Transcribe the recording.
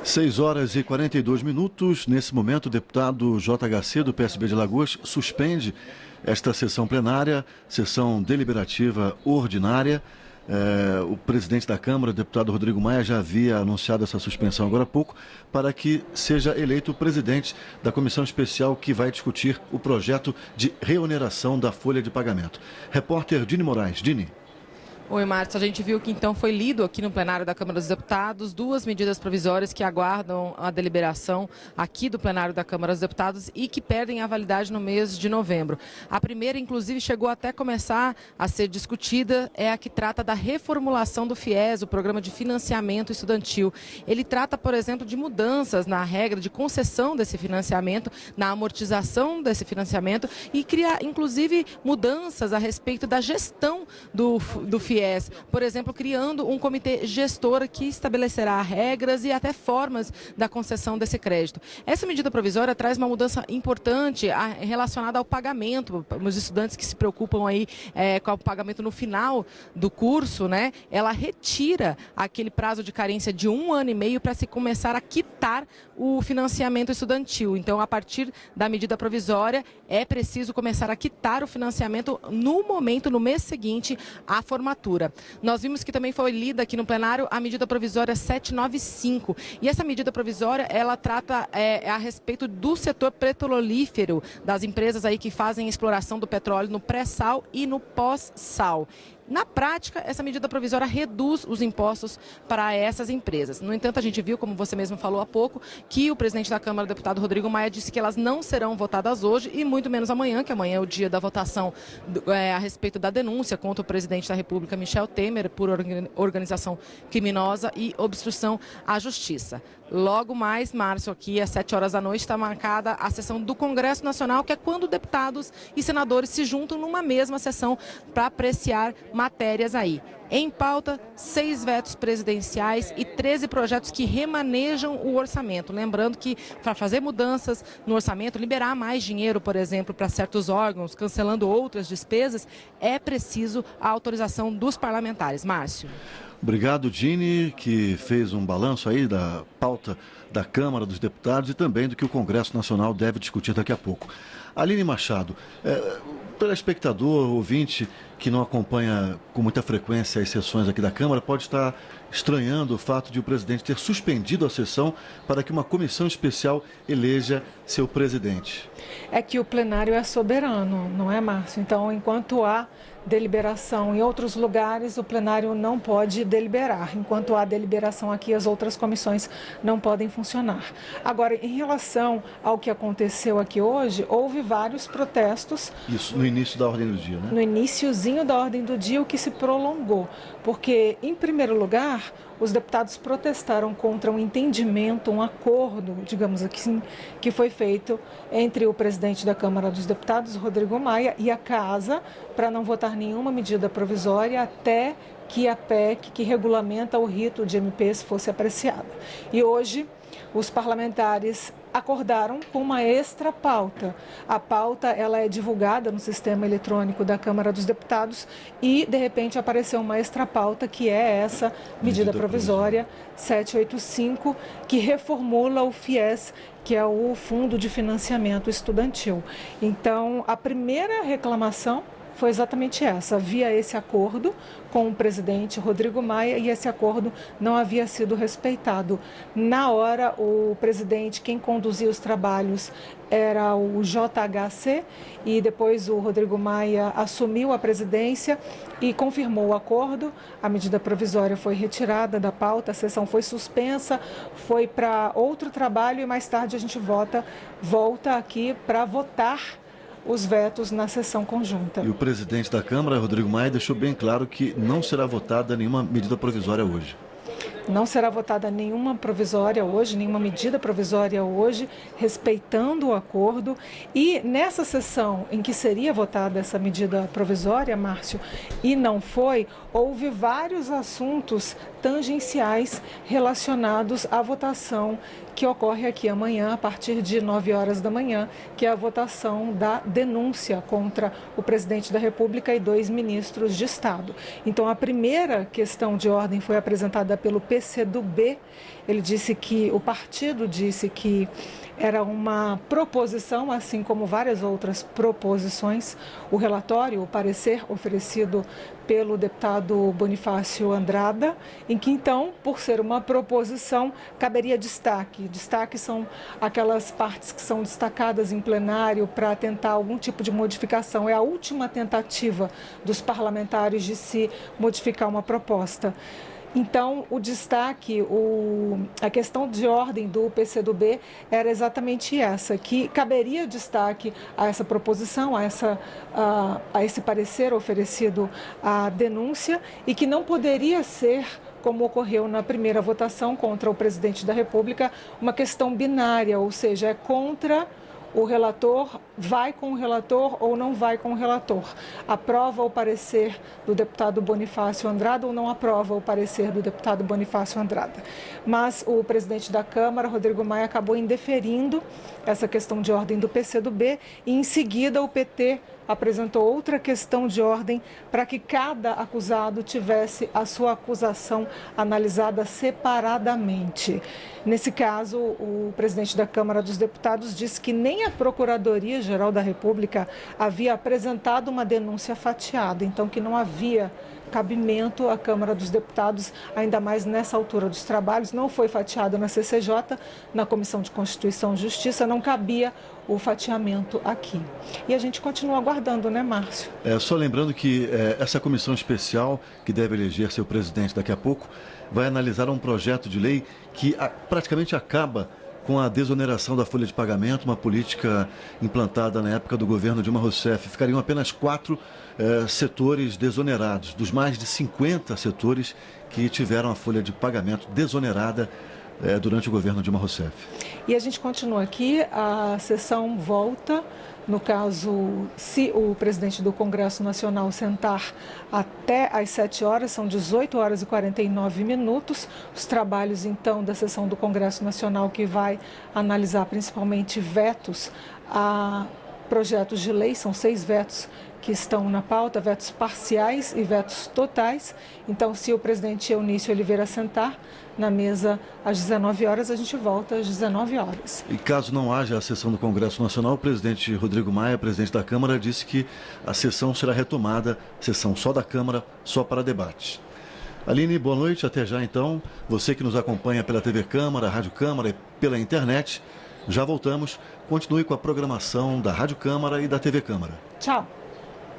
6h42. Nesse momento, o deputado JHC do PSB de Alagoas suspende esta sessão plenária, sessão deliberativa ordinária. O presidente da Câmara, o deputado Rodrigo Maia, já havia anunciado essa suspensão agora há pouco, para que seja eleito o presidente da comissão especial que vai discutir o projeto de reoneração da folha de pagamento. Repórter Dini Moraes. Dini. Oi, Márcio. A gente viu que então foi lido aqui no plenário da Câmara dos Deputados duas medidas provisórias que aguardam a deliberação aqui do plenário da Câmara dos Deputados e que perdem a validade no mês de novembro. A primeira, inclusive, chegou até a começar a ser discutida, é a que trata da reformulação do FIES, o Programa de Financiamento Estudantil. Ele trata, por exemplo, de mudanças na regra de concessão desse financiamento, na amortização desse financiamento e cria, inclusive, mudanças a respeito da gestão do FIES. Por exemplo, criando um comitê gestor que estabelecerá regras e até formas da concessão desse crédito. Essa medida provisória traz uma mudança importante relacionada ao pagamento. Os estudantes que se preocupam aí com o pagamento no final do curso, né? Ela retira aquele prazo de carência de 1 ano e meio para se começar a quitar o financiamento estudantil. Então, a partir da medida provisória, é preciso começar a quitar o financiamento no mês seguinte à formatura. Nós vimos que também foi lida aqui no plenário a medida provisória 795. E essa medida provisória, ela trata a respeito do setor petrolífero, das empresas aí que fazem exploração do petróleo no pré-sal e no pós-sal. Na prática, essa medida provisória reduz os impostos para essas empresas. No entanto, a gente viu, como você mesmo falou há pouco, que o presidente da Câmara, o deputado Rodrigo Maia, disse que elas não serão votadas hoje e muito menos amanhã, que amanhã é o dia da votação a respeito da denúncia contra o presidente da República, Michel Temer, por organização criminosa e obstrução à justiça. Logo mais, Márcio, aqui às 7 horas da noite, está marcada a sessão do Congresso Nacional, que é quando deputados e senadores se juntam numa mesma sessão para apreciar matérias aí. Em pauta, 6 vetos presidenciais e 13 projetos que remanejam o orçamento. Lembrando que para fazer mudanças no orçamento, liberar mais dinheiro, por exemplo, para certos órgãos, cancelando outras despesas, é preciso a autorização dos parlamentares. Márcio. Obrigado, Dini, que fez um balanço aí da pauta da Câmara dos Deputados e também do que o Congresso Nacional deve discutir daqui a pouco. Aline Machado, telespectador, ouvinte que não acompanha com muita frequência as sessões aqui da Câmara, pode estar estranhando o fato de o presidente ter suspendido a sessão para que uma comissão especial eleja seu presidente. É que o plenário é soberano, não é, Márcio? Então, enquanto há deliberação em outros lugares, o plenário não pode deliberar. Enquanto há deliberação aqui, as outras comissões não podem funcionar. Agora, em relação ao que aconteceu aqui hoje, houve vários protestos. Isso, no início da ordem do dia, né? No iniciozinho da ordem do dia, o que se prolongou. Porque, em primeiro lugar, os deputados protestaram contra um entendimento, um acordo, digamos assim, que foi feito entre o presidente da Câmara dos Deputados, Rodrigo Maia, e a Casa, para não votar nenhuma medida provisória até que a PEC, que regulamenta o rito de MPs, fosse apreciada. E hoje, os parlamentares acordaram com uma extra pauta. A pauta ela é divulgada no sistema eletrônico da Câmara dos Deputados e, de repente, apareceu uma extra pauta, que é essa medida provisória 785, que reformula o FIES, que é o Fundo de Financiamento Estudantil. Então, a primeira reclamação foi exatamente essa. Havia esse acordo com o presidente Rodrigo Maia e esse acordo não havia sido respeitado. Na hora, o presidente, quem conduzia os trabalhos era o JHC e depois o Rodrigo Maia assumiu a presidência e confirmou o acordo. A medida provisória foi retirada da pauta, a sessão foi suspensa, foi para outro trabalho e mais tarde a gente volta aqui para votar os vetos na sessão conjunta. E o presidente da Câmara, Rodrigo Maia, deixou bem claro que não será votada nenhuma medida provisória hoje. Não será votada nenhuma provisória hoje, nenhuma medida provisória hoje, respeitando o acordo. E nessa sessão em que seria votada essa medida provisória, Márcio, e não foi, houve vários assuntos tangenciais relacionados à votação que ocorre aqui amanhã, a partir de 9 horas da manhã, que é a votação da denúncia contra o presidente da República e 2 ministros de Estado. Então, a primeira questão de ordem foi apresentada pelo PCdoB, PCdoB. Ele disse que o partido disse que era uma proposição, assim como várias outras proposições, o relatório, o parecer oferecido pelo deputado Bonifácio Andrada, em que então, por ser uma proposição, caberia destaque. Destaque são aquelas partes que são destacadas em plenário para tentar algum tipo de modificação. É a última tentativa dos parlamentares de se modificar uma proposta. Então, o destaque, a questão de ordem do PCdoB era exatamente essa, que caberia destaque a essa proposição, a esse parecer oferecido à denúncia, e que não poderia ser, como ocorreu na primeira votação contra o presidente da República, uma questão binária, ou seja, é contra o relator, vai com o relator ou não vai com o relator. Aprova o parecer do deputado Bonifácio Andrada ou não aprova o parecer do deputado Bonifácio Andrada. Mas o presidente da Câmara, Rodrigo Maia, acabou indeferindo essa questão de ordem do PCdoB e, em seguida, o PT apresentou outra questão de ordem para que cada acusado tivesse a sua acusação analisada separadamente. Nesse caso, o presidente da Câmara dos Deputados disse que nem a Procuradoria-Geral da República havia apresentado uma denúncia fatiada, então que não havia cabimento à Câmara dos Deputados, ainda mais nessa altura dos trabalhos. Não foi fatiado na CCJ, na Comissão de Constituição e Justiça, não cabia o fatiamento aqui. E a gente continua aguardando, né, Márcio? Só lembrando que essa comissão especial, que deve eleger seu presidente daqui a pouco, vai analisar um projeto de lei que praticamente acaba com a desoneração da folha de pagamento, uma política implantada na época do governo Dilma Rousseff. Ficariam apenas 4 setores desonerados, dos mais de 50 setores que tiveram a folha de pagamento desonerada durante o governo Dilma Rousseff. E a gente continua aqui, a sessão volta, no caso, se o presidente do Congresso Nacional sentar até às 7 horas, são 18 horas e 49 minutos, os trabalhos então da sessão do Congresso Nacional, que vai analisar principalmente vetos a projetos de lei, são 6 vetos que estão na pauta, vetos parciais e vetos totais. Então, se o presidente Eunício Oliveira sentar na mesa às 19 horas, a gente volta às 19 horas. E caso não haja a sessão do Congresso Nacional, o presidente Rodrigo Maia, presidente da Câmara, disse que a sessão será retomada, sessão só da Câmara, só para debate. Aline, boa noite, até já então. Você que nos acompanha pela TV Câmara, Rádio Câmara e pela internet, já voltamos. Continue com a programação da Rádio Câmara e da TV Câmara. Tchau.